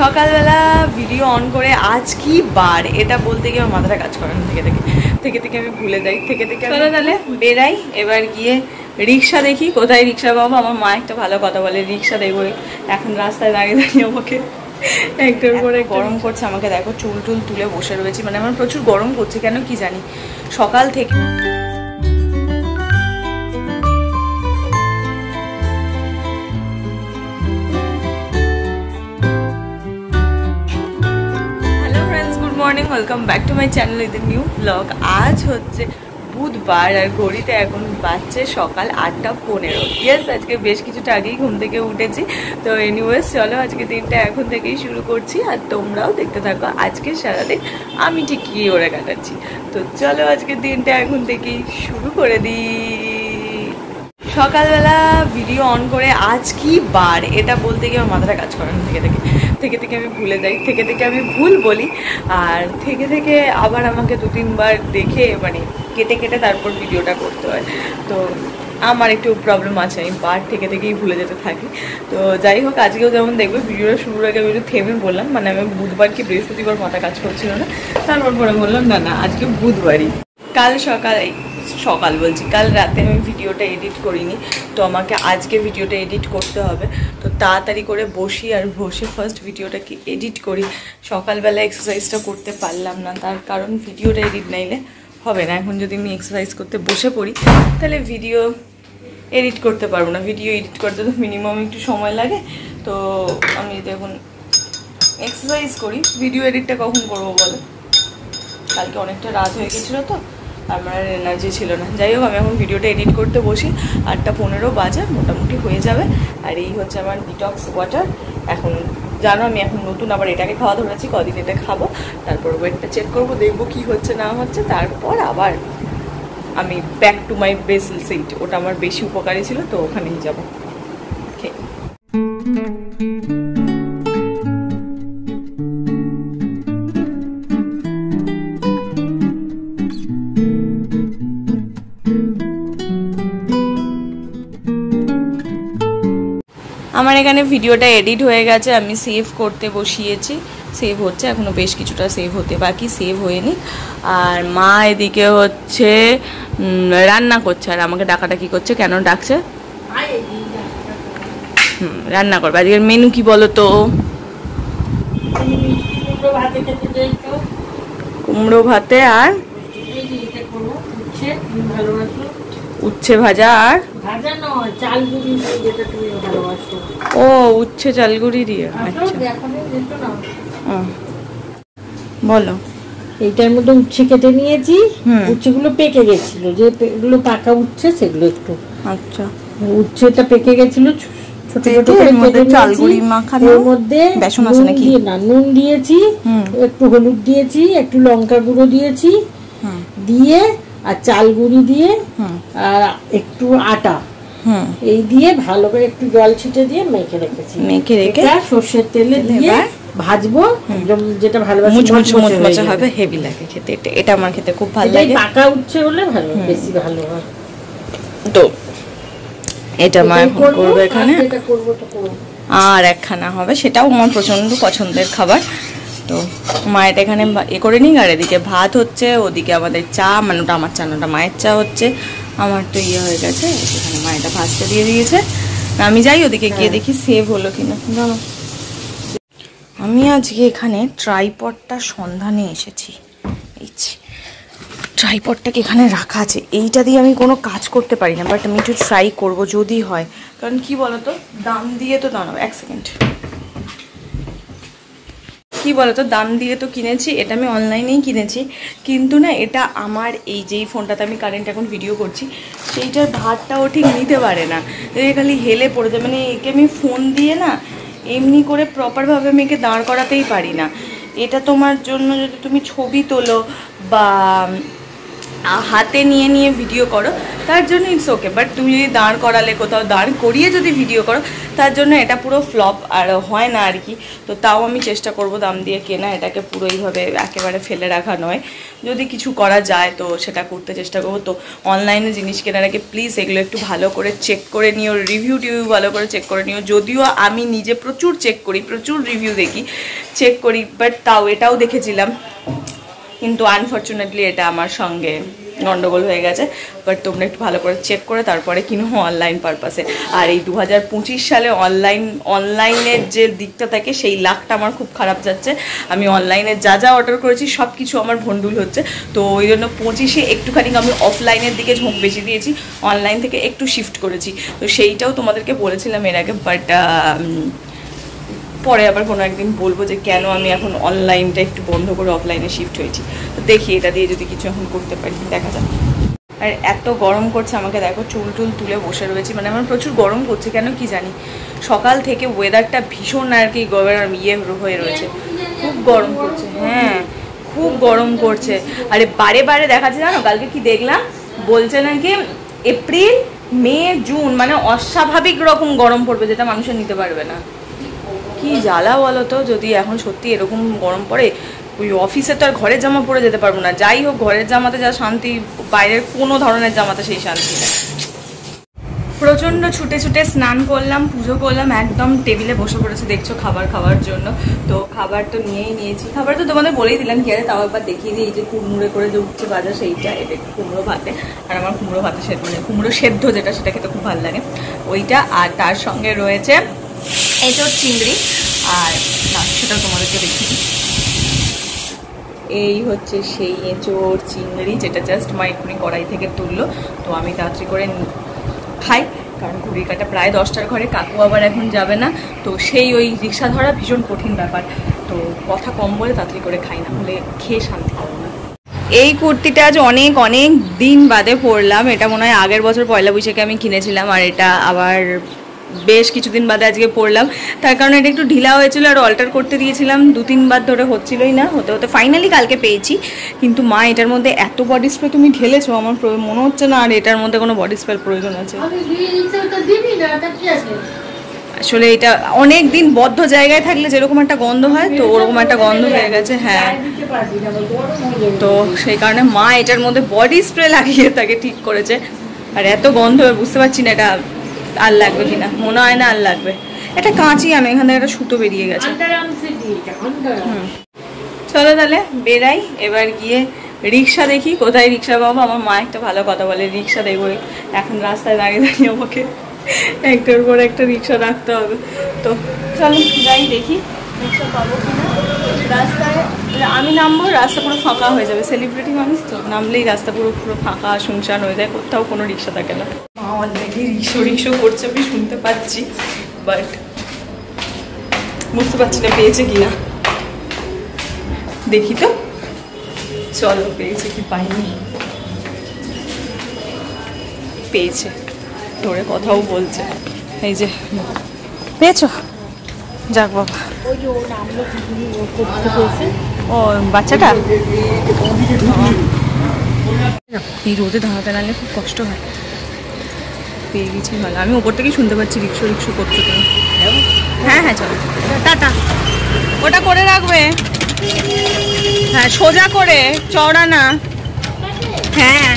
সকালবেলা video on করে আজ কি বার এটা বলতে গিয়ে আমার মাথাটা কাজ করে না, থেকে আমি ভুলে যাই, থেকে চলো তাহলে বেরাই। এবার গিয়ে রিক্সা দেখি, কোথায় রিক্সা পাবো। আমার মা একটা ভালো কথা বলে, রিক্সা দেখবো। এখন রাস্তায় দাঁড়িয়ে আমাকে একটার পরে গরম করছে। আমাকে দেখো চুল টুল তুলে বসে রয়েছি, মানে আমার প্রচুর গরম করছে কেন কি জানি সকাল থেকে। Morning, welcome back to my channel with a new blog. আজ হচ্ছে বুধবার আর ঘড়িতে এখন বাজছে সকাল 8:15। ইয়েস, আজকে বেশ কিছুটা আগেই ঘুম থেকে উঠেছি। তো এনিওয়েজ চলো আজকে দিনটা এখন থেকেই শুরু করছি, আর তোমরাও দেখতে থাকো আজকে সারাদিন আমি ঠিক কী ওরা কাটাচ্ছি। তো চলো আজকে দিনটা এখন থেকেই শুরু করে দিই। সকালবেলা ভিডিও অন করে আজ কি বার এটা বলতে গিয়ে আমার মাথাটা কাজ করে না, থেকে আমি ভুলে যাই, থেকে আমি ভুল বলি, আর থেকে আবার আমাকে 2-3 বার দেখে মানে কেটে তারপর ভিডিওটা করতে হয়। তো আমার একটু প্রবলেম আছে, আমি বার থেকেই ভুলে যেতে থাকি। তো যাই হোক, আজকেও যেমন দেখবে ভিডিওটা শুরুর আগে আমি একটু থেমে বললাম, মানে আমি বুধবার কি বৃহস্পতিবার মাথা কাজ করছিল না, তারপর পরে বললাম না আজকে বুধবারই। কাল রাতে আমি ভিডিওটা এডিট করিনি, তো আমাকে আজকে ভিডিওটা এডিট করতে হবে। তো তাড়াতাড়ি করে বসি, আর বসে ফার্স্ট ভিডিওটাকে এডিট করি। সকালবেলা এক্সারসাইজটা করতে পারলাম না, তার কারণ ভিডিওটা এডিট নাইলে হবে না। এখন যদি আমি এক্সারসাইজ করতে বসে পড়ি তাহলে ভিডিও এডিট করতে পারবো না। ভিডিও এডিট করতে তো মিনিমাম একটু সময় লাগে। তো আমি যদি এখন এক্সারসাইজ করি, ভিডিও এডিটটা কখন করবো বলো? কালকে অনেকটা রাত হয়ে গেছিলো, তো আমার এনার্জি ছিল না। যাই হোক, আমি এখন ভিডিওটা এডিট করতে বসি। 8:15 বাজে মোটামুটি হয়ে যাবে। আর এই হচ্ছে আমার ডিটক্স ওয়াটার। এখন জানো আমি এখন নতুন আবার এটাকে খাওয়া ধরেছি, কদিন এটা খাবো, তারপর ওয়েটটা চেক করবো, দেখবো কি হচ্ছে না হচ্ছে, তারপর আবার আমি back to my basil seat. ওটা আমার বেশি উপকারী ছিল, তো ওখানেই যাবো। ওকে, আমার এখানে ভিডিওটা এডিট হয়ে গেছে, আমি সেভ করতে বসিয়েছি। সেভ হচ্ছে, এখনও বেশ কিছুটা সেভ হতে বাকি, সেভ হয়নি। আর মা এদিকে হচ্ছে রান্না করছে, আর আমাকে ডাকাডাকি করছে। কেন ডাকছে? রান্না করবে। আজকের মেনু কি বলো তো? কুমড়ো ভাতে আর উচ্ছে ভাজা, আর ও উচ্ছে চালগুড়ি দিয়ে। আচ্ছা বলো। এইটার মধ্যে উচ্ছে কেটে নিয়েছি, উচ্ছেগুলো পেকে গেছিল, যেগুলো পাকা উচ্ছে সেগুলো একটু, আচ্ছা উচ্ছেটা পেকে গেছিল, ছোট ছোট করে কেটে চালগুড়ি মাখানো, এর মধ্যে বেসন আছে নাকি? না, নুন দিয়েছি, একটু হলুদ দিয়েছি, একটু লঙ্কা গুঁড়ো দিয়েছি, দিয়ে আর চালগুড়ি দিয়ে আর একটু আটা এই দিয়ে ভালো করে একটু জল ছিটে দিয়ে মেখে রেখেছি। মেখে রেখে সর্ষের তেলে দিয়ে ভাজবো, একদম যেটা ভালোবাসি মুচমুচে হবে, হেভি লাগে খেতে। এটা আমার খেতে খুব ভালো লাগে। পাকা উচ্ছে হলে ভালো, বেশি ভালো হয়। তো এটা মা করবে এখানে, আর একখানা হবে, সেটাও আমার প্রচন্ড পছন্দের খাবার। তো মা এটা এখানে এ করে নিই, আর এদিকে ভাত হচ্ছে, ওদিকে আমাদের চা, মানে ওটা আমার চা না, ওটা মায়ের চা হচ্ছে। আমার তো ইয়ে হয়ে গেছে, এখানে মা এটা ভাজতে দিয়ে দিয়েছে। আমি যাই ওদিকে গিয়ে দেখি সেভ হলো কিনা। জানো আমি আজকে এখানে ট্রাইপডটা সন্ধানে এসেছি। এই ট্রাইপডটাকে এখানে রাখা আছে, এইটা দিয়ে আমি কোনো কাজ করতে পারি না, বাট আমি একটু ট্রাই করবো যদি হয়। কারণ কি বলতো, দাম দিয়ে তো দাঁড়াবো, এক সেকেন্ড, কি বলতো দাম দিয়ে তো কিনেছি, এটা আমি অনলাইনেই কিনেছি, কিন্তু না এটা আমার এই যেই ফোনটাতে আমি কারেন্ট এখন ভিডিও করছি সেইটার ভারটাও ঠিক নিতে পারে না, খালি হেলে পড়ে যায়। মানে একে আমি ফোন দিয়ে না এমনি করে প্রপারভাবে আমি একে দাঁড় করাতেই পারি না। এটা তোমার জন্য যদি তুমি ছবি তোলো বা হাতে নিয়ে নিয়ে ভিডিও করো তার জন্য ইটস ওকে, বাট তুমি যদি দাঁড় করালে কোথাও দাঁড় করিয়ে যদি ভিডিও করো তার জন্য এটা পুরো ফ্লপ আর হয় না আর কি। তো তাও আমি চেষ্টা করব দাম দিয়ে কেনা, এটাকে পুরো এইভাবে একেবারে ফেলে রাখা নয়, যদি কিছু করা যায় তো সেটা করতে চেষ্টা করবো। তো অনলাইনে জিনিস কেনার আগে প্লিজ এগুলো একটু ভালো করে চেক করে নিও, রিভিউ ভালো করে চেক করে নিও। যদিও আমি নিজে প্রচুর চেক করি, প্রচুর রিভিউ দেখি, চেক করি, বাট তাও এটাও দেখেছিলাম, কিন্তু আনফর্চুনেটলি এটা আমার সঙ্গে গন্ডগোল হয়ে গেছে। বাট তোমরা একটু ভালো করে চেক করে তারপরে কিনো অনলাইন পারপাসে। আর এই 2025 সালে অনলাইনের যে দিকটা থাকে সেই লাখটা আমার খুব খারাপ যাচ্ছে। আমি অনলাইনে যা যা অর্ডার করেছি সব কিছু আমার ভন্ডুল হচ্ছে। তো ওই জন্য 25-এ একটুখানি আমি অফলাইনের দিকে ঝোঁক বেশি দিয়েছি, অনলাইন থেকে একটু শিফট করেছি। তো সেইটাও তোমাদেরকে বলেছিলাম এর আগে, বাট পরে আবার কোনো একদিন বলবো যে কেন আমি এখন অনলাইনটা একটু বন্ধ করে অফলাইনে শিফট হয়েছি। তো দেখি এটা দিয়ে যদি কিছু এখন করতে পারি, দেখা যাক। আর এত গরম করছে, আমাকে দেখো চুল তুলে বসে রয়েছি, মানে আমার প্রচুর গরম করছে কেন কি জানি। সকাল থেকে ওয়েদারটা ভীষণ আর কি গরম হয়ে রয়েছে, খুব গরম করছে। হ্যাঁ খুব গরম করছে। আরে বারে দেখাচ্ছে জানো, কালকে কি দেখলাম বলছে নাকি এপ্রিল মে জুন মানে অস্বাভাবিক রকম গরম পড়বে, যেটা মানুষের নিতে পারবে না। কি জ্বালা বলো তো, যদি এখন সত্যি এরকম গরম পড়ে ওই অফিসে তো আর ঘরের জামা পরে যেতে পারবো না। যাই হোক ঘরের জামাতে যা শান্তি, বাইরের কোনো ধরনের জামাতে সেই শান্তি নেই। প্রচণ্ড ছুটে স্নান করলাম, পুজো করলাম, একদম টেবিলে বসে পড়েছে দেখছো খাবার খাওয়ার জন্য। তো খাবার তো নিয়েছি, খাবার তো তোমাদের বলেই দিলাম কি আরে, তাও একবার দেখিয়ে দিই। এই যে কুমড়ো করে যে উঠছে বাজার সেইটা, এটা একটু কুমড়ো ভাতে, আর আমার কুমড়ো ভাতে মানে কুমড়ো সেদ্ধ যেটা, সেটা খেতে খুব ভালো লাগে ওইটা। আর তার সঙ্গে রয়েছে এঁচোড় চিংড়ি, আর না সেটা তোমাদেরকে দেখি, এই হচ্ছে সেই এঁচোড় চিংড়ি যেটা জাস্ট মা এক্ষুনি কড়াই থেকে তুললো। তো আমি তাড়াতাড়ি করে খাই, কারণ ঘড়ির কাটা প্রায় 10টার ঘরে, কাকু আবার এখন যাবে না। তো সেই ওই রিক্সা ধরা ভীষণ কঠিন ব্যাপার, তো কথা কম বলে তাড়াতাড়ি করে খাই, না হলে খেয়ে শান্তি পাবো না। এই কুর্তিটা আজ অনেক দিন বাদে পরলাম, এটা মনে হয় আগের বছর পয়লা বৈশাখে আমি কিনেছিলাম, আর এটা আবার বেশ কিছুদিন বাদে আজকে পরলাম। তার কারণে এটা একটু ঢিলা হয়েছিল আর অল্টার করতে দিয়েছিলাম, 2-3 বার ধরে হচ্ছিলই না, হতে ফাইনালি কালকে পেয়েছি। কিন্তু মা এটার মধ্যে এত বডি স্প্রে তুমি ঢেলেছো, আমার মনে হচ্ছে না আর এটার মধ্যে কোনো বডি স্প্রের প্রয়োজন আছে। আসলে এটা অনেক দিন বদ্ধ জায়গায় থাকলে যেরকম একটা গন্ধ হয়, তো ওরকম একটা গন্ধ হয়ে গেছে। হ্যাঁ, তো সেই কারণে মা এটার মধ্যে বডি স্প্রে লাগিয়ে তাকে ঠিক করেছে। আর এত গন্ধ বুঝতে পারছি না এটা আর লাগবে কিনা, মনে হয় না আর লাগবে। এটা কাঁচি আনো, এখান থেকে একটা সুতো বেরিয়ে গেছে। চলো তাহলে বেরাই, এবার গিয়ে রিক্সা দেখি কোথায় রিক্সা পাবো। আমার মা একটা ভালো কথা বলে, রিক্সা দেখবো, এখন রাস্তায় দাঁড়িয়ে আমাকে একটার পর একটা রিক্সা রাখতে হবে। তো চলো যাই দেখি রিক্সা পাবো কিনা। রাস্তায় আমি নামবো, রাস্তা পুরো ফাঁকা হয়ে যাবে, সেলিব্রিটি মানুষ তো, নামলেই রাস্তা পুরো ফাঁকা শুনশান হয়ে যায়, কোথাও কোনো রিক্সা থাকে না। মা অলরেডি রিক্সা করছে আমি শুনতে পাচ্ছি, বাট বুঝতে পারছি না পেয়েছে কিনা, দেখি তো। চলো পেয়েছে কি পাইনি, পেয়েছে, ধরে কথাও বলছে। এই যে পেয়েছো, যাক বাবা। ও বাচ্চাটা এই রোদে দাঁড়াতে নাহলে খুব কষ্ট হয়। পেয়ে গেছি ভালো, আমি ওপর থেকেই শুনতে পাচ্ছি রিক্সা করছো তুমি। হ্যাঁ চলো টাটা। ওটা করে রাখবে, হ্যাঁ সোজা করে, চওড়া না। হ্যাঁ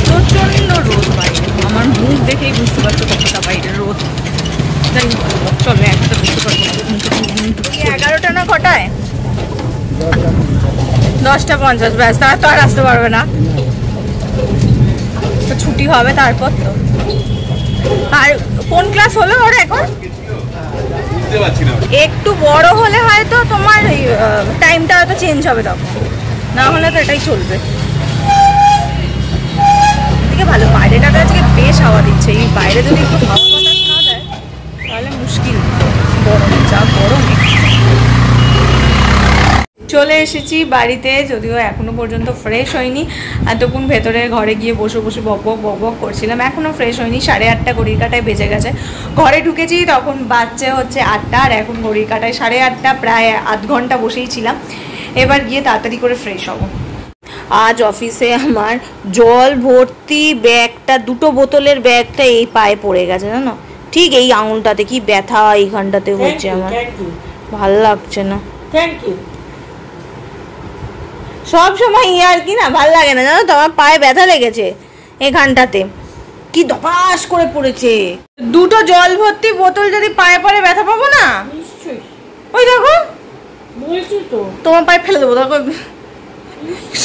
প্রচন্ড রোদ বাইরে, আমার মুখ দেখেই বুঝতে পারছো কতটা বাইরে রোদ। যাই হোক চলো, একটা বুঝতে পারবো 11টা না কটায়, 10:50, ব্যাস, তারা তো আর আসতে পারবে না, তো ছুটি হবে তারপর তো। আর কোন ক্লাস হলো ওরা এখন? একটু বড় হলে হয়তো তোমার টাইমটা হয়তো চেঞ্জ হবে, তখন না হলে তো এটাই চলবে। এদিকে ভালো, বাইরেটাতে আজকে বেশ হাওয়া দিচ্ছে, এই বাইরে যদি একটু হাওয়া বাতাস না দেয় তাহলে মুশকিল, গরম যা গরম। চলে এসেছি বাড়িতে, যদিও এখনো পর্যন্ত ফ্রেশ হয়নি, এতক্ষণ ভেতরে ঘরে গিয়ে বসে বক করছিলাম, এখনো ফ্রেশ হয়নি। 8:30 ঘড়ির কাটায় বেজে গেছে। ঘরে ঢুকেছি তখন বাচ্চা হচ্ছে 8টা, আর এখন ঘড়ির কাটায় 8:30, প্রায় আধ ঘন্টা বসেই ছিলাম। এবার গিয়ে তাড়াতাড়ি করে ফ্রেশ হবো। আজ অফিসে আমার জল ভর্তি ব্যাগটা, 2টো বোতলের ব্যাগটা এই পায়ে পড়ে গেছে জানো, ঠিক এই আঙুলটাতে কি ব্যথা এইখানটাতে হচ্ছে আমার, ভাল লাগছে না। Thank you. সব সময় আর কি না, ভাল লাগে না জানো তো, আমার পায়ে ব্যথা লেগেছে এখানটাতে, কি ধপাস করে পড়েছে। 2টো জল ভর্তি বোতল যদি পায়ে পড়ে ব্যথা পাবো না? নিশ্চয়ই। ওই দেখো বলছি তো তোমার পায়ে ফেলে দেবো। দেখো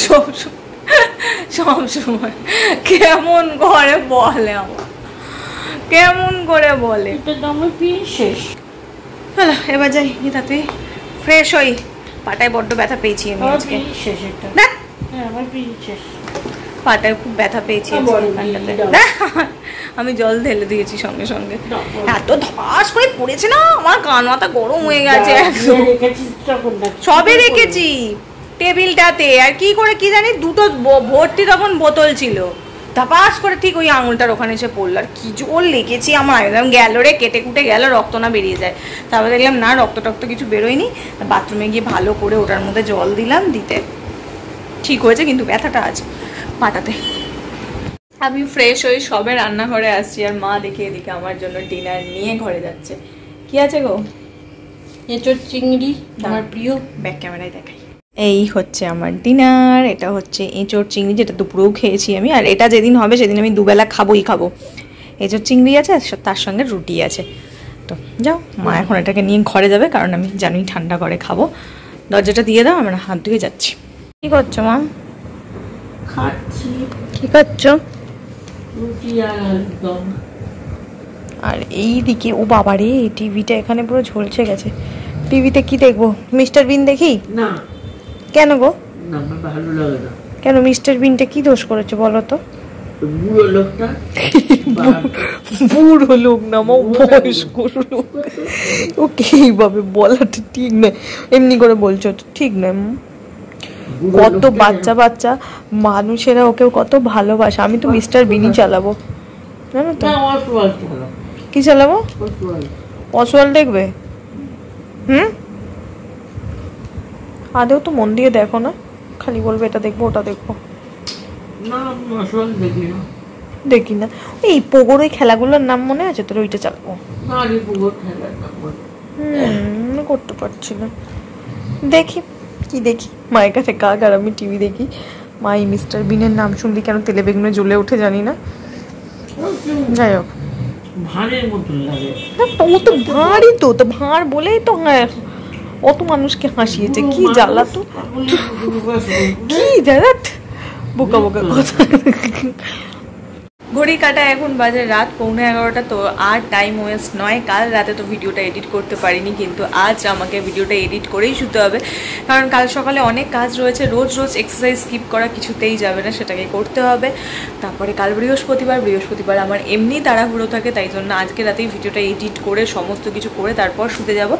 সব সময় কেমন করে বলে, আমার কেমন করে বলে। আমার পিন শেষ। হলো, এবার যাই তাতে ফ্রেশ হই, পাটায় বড্ড ব্যথা পেয়েছি আমি আজকে। শেষ এটা। হ্যাঁ আমার পিন শেষ, পাটায় খুব ব্যথা পেয়েছি আমি জল ঢেলে দিয়েছি সঙ্গে সঙ্গে, এত ধপাস করে পড়েছে না, আমার কান মাথা গরম হয়ে গেছে। সবে রেখেছি টেবিলটাতে, আর কি করে কি জানি 2টো ভর্তি তখন বোতল ছিল, ধপাস করে ঠিক ওই আঙুলটার ওখানে এসে পড়লো, আর কি জোর লেগেছি আমার, একদম গেল রে, কেটে কুটে গেল, রক্ত না বেরিয়ে যায়। তারপরে দেখলাম না, রক্ত টক্ত কিছু বেরোয়নি, বাথরুমে গিয়ে ভালো করে ওটার মধ্যে জল দিলাম, দিতে ঠিক হয়েছে, কিন্তু ব্যথাটা আছে পাটাতে। আমি ফ্রেশ হয়ে সবে রান্নাঘরে আসছি, আর মা দেখে এদিকে আমার জন্য ডিনার নিয়ে ঘরে যাচ্ছে। কি আছে গো? এঁচোড় চিংড়ি, আমার প্রিয়। ব্যাক ক্যামেরায় দেখাই। এই হচ্ছে আমার ডিনার, এটা হচ্ছে এঁচোড় চিংড়ি, যেটা দুপুরেও খেয়েছি আমি, আর এটা যেদিন হবে সেদিন আমি দুবেলা খাবোই খাবো। এঁচোড় চিংড়ি আছে, তার সঙ্গে রুটি আছে। তো যাও, মা এখন এটাকে নিয়ে ঘরে যাবে, কারণ আমি জানি ঠান্ডা করে খাবো। দরজাটা দিয়ে দাও, আমরা হাত ধুয়ে যাচ্ছি। কি করছো মা? খাচ্ছি। কি করছো? রুটি আর একদম। আর এই দিকে ও বাবারে, টিভিটা এখানে পুরো ঝলসে গেছে। টিভিতে কি দেখবো? মিস্টার বিন দেখি না। কেন গো? না আমার ভালো লাগে না। কেন? মিস্টার বিনটা কি দোষ করেছে বলো তো? বুড়ো লোকটা। বুড়ো লোক না, বয়স্ক লোক। ওকে এইভাবে বলাটা ঠিক নয়, এমনি করে বলছো ঠিক নয়। কত বাচ্চা বাচ্চা মানুষেরা ওকে কত ভালোবাসে। আমি তো মিস্টার বিনই চালাবো, জানো তো। কি চালাবো? অসওয়াল দেখবে? আদেও তো মন দিয়ে দেখো না, খালি বলবে এটা দেখবো ওটা দেখবো। না অসওয়াল দেখি না। দেখি না। এই পোগোর ওই খেলাগুলোর নাম মনে আছে তোর? ওইটা চালাবো। করতে পারছি না। দেখি কি দেখি, মায়ের কাছে কাক আর আমি টিভি দেখি। মা এই মিস্টার বিনের নাম শুনলি কেন তেলে বেগুনে জ্বলে ওঠে জানি না। যাই হোক, ভাঁড়ের মতো লাগে। ও তো ভাঁড়ই তো, ভাঁড় বলেই তো অত মানুষকে হাসিয়েছে। কি জ্বালা তো, কি জ্বালা, বোকা বোকা কথা। ঘড়ি কাটা এখন বাজে রাত 11:15। তো আর টাইম ওয়েস্ট নয়। কাল রাতে তো ভিডিওটা এডিট করতে পারিনি, কিন্তু আজ আমাকে ভিডিওটা এডিট করেই শুতে হবে, কারণ কাল সকালে অনেক কাজ রয়েছে। রোজ রোজ এক্সারসাইজ স্কিপ করা কিছুতেই যাবে না, সেটাকে করতে হবে। তারপরে কাল বৃহস্পতিবার আমার এমনি তাড়াহুড়ো থাকে, তাই জন্য আজকে রাতেই ভিডিওটা এডিট করে সমস্ত কিছু করে তারপর শুতে যাব।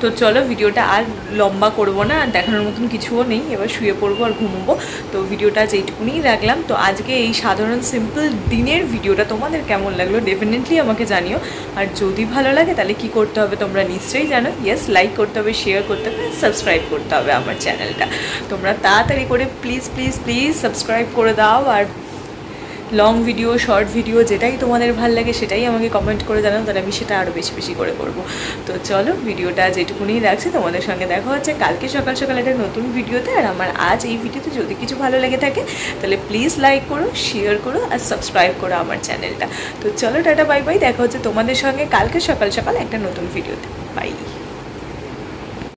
তো চলো, ভিডিওটা আর লম্বা করবো না, আর দেখানোর মতন কিছুও নেই। এবার শুয়ে পড়বো আর ঘুমবো। তো ভিডিওটা যেইটুকুনি রাখলাম। তো আজকে এই সাধারণ সিম্পল দিনের ভিডিওটা তোমাদের কেমন লাগলো ডেফিনেটলি আমাকে জানিও। আর যদি ভালো লাগে তাহলে কি করতে হবে তোমরা নিশ্চয়ই জানো। ইয়েস, লাইক করতে হবে, শেয়ার করতে হবে, সাবস্ক্রাইব করতে হবে আমার চ্যানেলটা। তোমরা তাড়াতাড়ি করে প্লিজ প্লিজ প্লিজ সাবস্ক্রাইব করে দাও। আর লং ভিডিও, শর্ট ভিডিও, যেটাই তোমাদের ভালো লাগে সেটাই আমাকে কমেন্ট করে জানাও, তাহলে আমি সেটা আরও বেশি বেশি করে করবো। তো চলো, ভিডিওটা যেটুকুনি রাখছি, তোমাদের সঙ্গে দেখা হচ্ছে কালকে সকাল সকাল একটা নতুন ভিডিওতে। আর আমার আজ এই ভিডিওতে যদি কিছু ভালো লেগে থাকে তাহলে প্লিজ লাইক করো, শেয়ার করো আর সাবস্ক্রাইব করো আমার চ্যানেলটা। তো চলো, টাটা, বাই বাই। দেখা হচ্ছে তোমাদের সঙ্গে কালকে সকাল সকাল একটা নতুন ভিডিওতে। বাই।